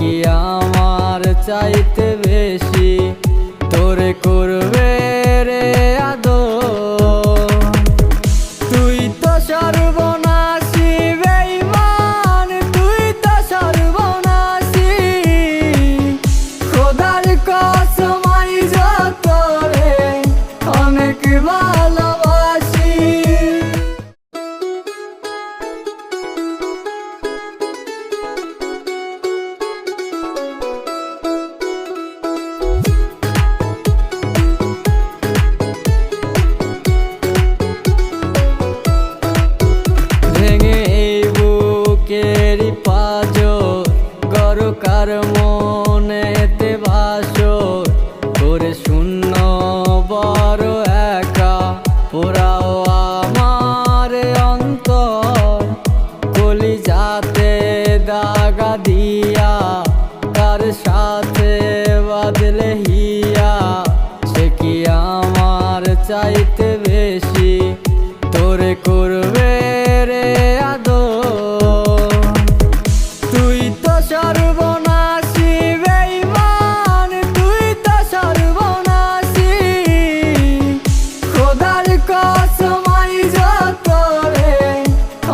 কি আমার চাইতে বেশি তোরে করবে রে আদর। তুই তো সর্বনাশী বেঈমান, তুই তো সর্বনাশী। খোদার কসম আই তোরে অনেক ভালোবাসি। কার মনেতে বাসর করে শূন্য বড় একা পোড়াও আমার অন্তর। কলিজাতে দাগা দিয়া কার সাথে বাদলে হিয়া, সে কি আমার চাইতে বেশি তোরে করবে রে আদর। তুই তো সর্বনাশী বেঈমান, তুই তো সর্বনাশী। খোদার কসম আই তোরে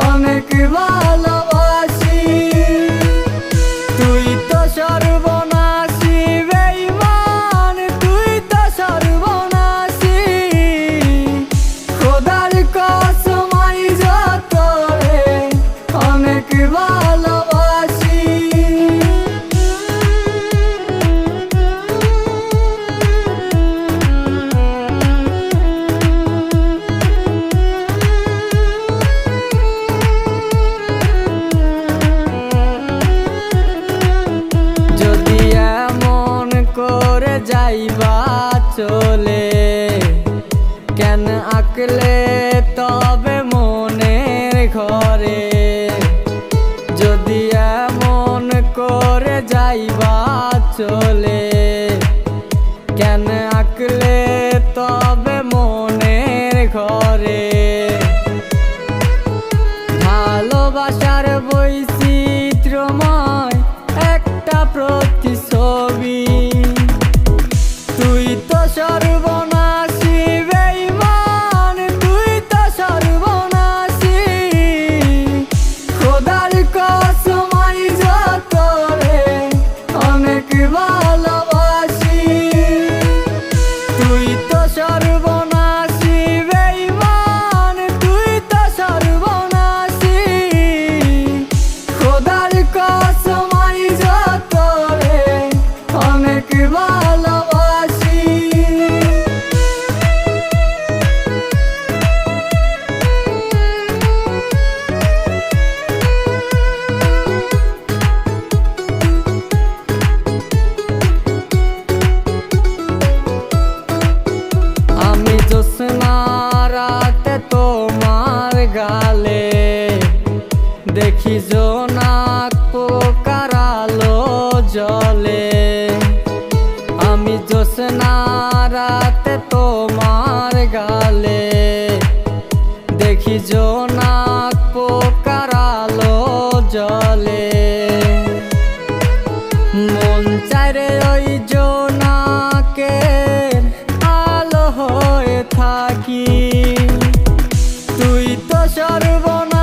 অনেক ভালোবাসি। তুই তো সর্বনাশী বেঈমান, তুই তো সর্বনাশী। খোদার কসম আই তোরে অনেক ভালোবাসি। যদি এমন করে যাইবা চলে, কেন আঁকলে তবে মনের ঘরে। যদি এমন করে যাইবা চলে, কেন আঁকলে তবে মনের ঘরে। ভালোবাসার বৈচিত্র্যময় একটা প্রতিছবি। তুই তো সর্বনাশী বেঈমান, তুই তো সর্বনাশী। খোদার কসম আই তোরে অনেক ভালোবাসি। তুই তো সর্বনাশী বেঈমান, তুই তো সর্বনাশী। খোদার কসম আই তোরে অনেক ভালোবাসি। আমি জ্যোৎস্না রাতে তোমার গালে দেখি জোনাক পোকার আলো জলে। আমি জ্যোৎস্না রাতে তোমার গালে দেখি জোনাক পোকার আলো জলে। মন চাইরে ওই জোনাকের আলো হয়ে থাকি। তুই তো সর্বনাশী